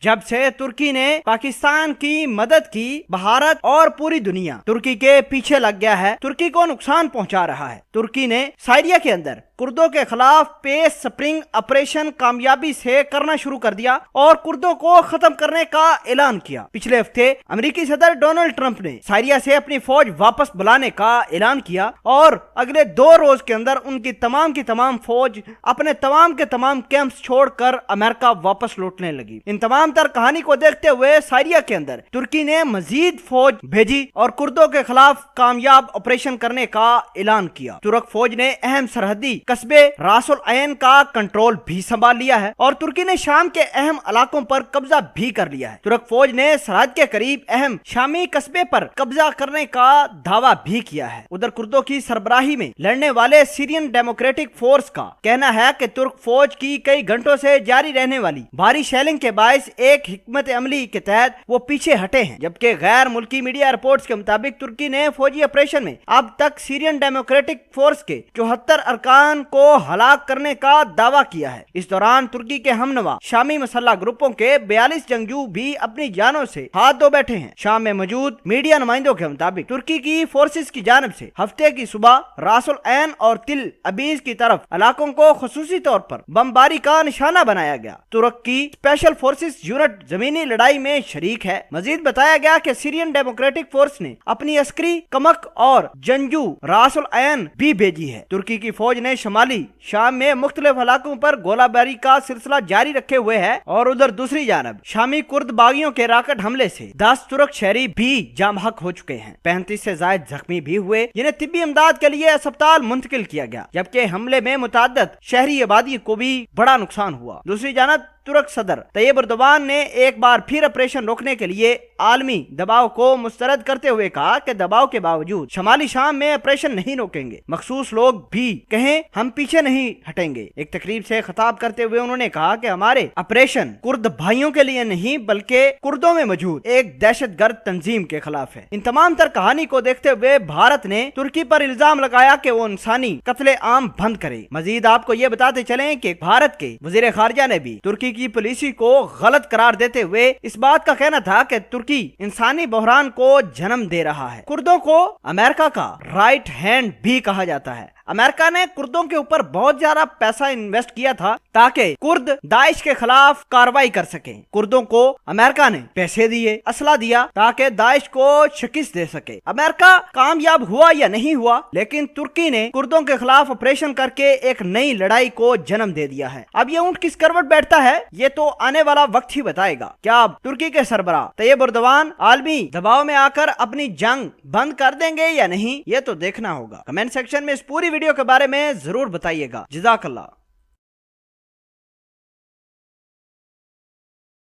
जब से तुर्की ने पाकिस्तान की मदद की, भारत और पूरी दुनिया तुर्की के पीछे लग गया है, तुर्की को नुकसान पहुंचा रहा है। तुर्की ने सीरिया के अंदर कुर्दों के खिलाफ पेस स्प्रिंग ऑपरेशन कामयाबी से करना शुरू कर दिया और कुर्दों को खत्म करने का ऐलान किया। पिछले हफ्ते अमेरिकी सदर डोनाल्ड ट्रंप ने सीरिया से अपनी फौज वापस बुलाने का ऐलान किया और अगले 2 रोज के अंदर उनकी तमाम की तमाम फौज अपने तमाम के तमाम कैंप्स छोड़कर अमेरिका वापस लौटने लगी। इन तमाम तर कहानी को देखते हुए सीरिया के अंदर तुर्की ने मजीद फौज भेजी और कुर्दों के खिलाफ कामयाब ऑपरेशन करने का ऐलान किया। तुर्क फौज ने अहम सरहदी कस्बे रासुल ऐन का कंट्रोल भी संभाल लिया है और तुर्की ने शाम के अहम इलाकों पर कब्जा भी कर लिया है। तुर्क फौज ने सरहद के करीब अहम शामी कस्बे पर कब्जा करने का दावा भी किया है। उधर कुर्दों की सरबराही में लड़ने वाले सीरियन डेमोक्रेटिक फोर्स का कहना है कि तुर्क फौज की कई घंटों से जारी रहने वाली भारी शेलिंग के बायस एक हिकमत अमली के तहत वो पीछे हटे हैं, जबकि गैर मुल्की मीडिया रिपोर्ट्स के मुताबिक तुर्की ने फौजी ऑपरेशन में अब तक सीरियन डेमोक्रेटिक फोर्स के 74 अरकान को हलाक करने का दावा किया है। इस दौरान तुर्की के हमनवा शामी मसल्ला ग्रुपों के 42 जंगजू भी अपनी जानों से हाथ धो बैठे हैं। शाम में मौजूद मीडिया नुमाइंदों के मुताबिक तुर्की की फोर्सेस की जानिब से हफ्ते की सुबह रासुल ऐन और तिल अबीज की तरफ इलाकों को खुसूसी तौर पर बमबारी का निशाना बनाया गया। तुर्क की स्पेशल फोर्सेस यूनिट जमीनी लड़ाई में शरीक है। मजीद बताया गया कि सीरियन डेमोक्रेटिक फोर्स ने अपनी अस्करी कमक और जंजू रासुल ऐन भी भेजी है। तुर्की की फौज ने शमाली शाम में मुख्तलिफ इलाकों पर गोलाबारी का सिलसिला जारी रखे हुए है और उधर दूसरी जानब शामी कुर्द बागियों के रॉकेट हमले से 10 तुर्क शहरी भी जाम हक हो चुके हैं। 35 से ज्यादा जख्मी भी हुए, जिन्हें तिब्बी इमदाद के लिए अस्पताल मुंतकिल किया गया, जबकि हमले में मुताद्दद शहरी आबादी को भी बड़ा नुकसान हुआ। दूसरी जानब तुर्क सदर तैयब एर्दोगान ने एक बार फिर ऑपरेशन रोकने के लिए आलमी दबाव को मुस्तरद करते हुए कहा कि दबाव के बावजूद शमाली शाम में ऑपरेशन नहीं रोकेंगे, मखसूस लोग भी कहें हम पीछे नहीं हटेंगे। एक तकरीब से खिताब करते हुए उन्होंने कहा कि हमारे ऑपरेशन कुर्द भाइयों के लिए नहीं बल्कि कुर्दों में मौजूद एक दहशतगर्द तंजीम के खिलाफ है। इन तमाम तर कहानी को देखते हुए भारत ने तुर्की पर इल्जाम लगाया कि वो इंसानी कत्ले आम बंद करे। मजीद आपको ये बताते चलें कि भारत के वजीर खारजा ने भी तुर्की की पॉलिसी को गलत करार देते हुए इस बात का कहना था कि तुर्की इंसानी बहरान को जन्म दे रहा है। कुर्दों को अमेरिका का राइट हैंड भी कहा जाता है। अमेरिका ने कुर्दों के ऊपर बहुत ज्यादा पैसा इन्वेस्ट किया था ताकि कुर्द दाइश के खिलाफ कार्रवाई कर सके। कुर्दों को अमेरिका ने पैसे दिए, असला दिया ताकि दाइश को शिकस्त दे सके। अमेरिका कामयाब हुआ या नहीं हुआ, लेकिन तुर्की ने कुर्दों के खिलाफ ऑपरेशन करके एक नई लड़ाई को जन्म दे दिया है। अब ये ऊंट किस करवट बैठता है ये तो आने वाला वक्त ही बताएगा। क्या अब तुर्की के सरबराह तैयब एर्दोगान आलमी दबाव में आकर अपनी जंग बंद कर देंगे या नहीं, ये तो देखना होगा। कमेंट सेक्शन में इस पूरी वीडियो के बारे में जरूर बताइएगा। जज़ाकल्लाह।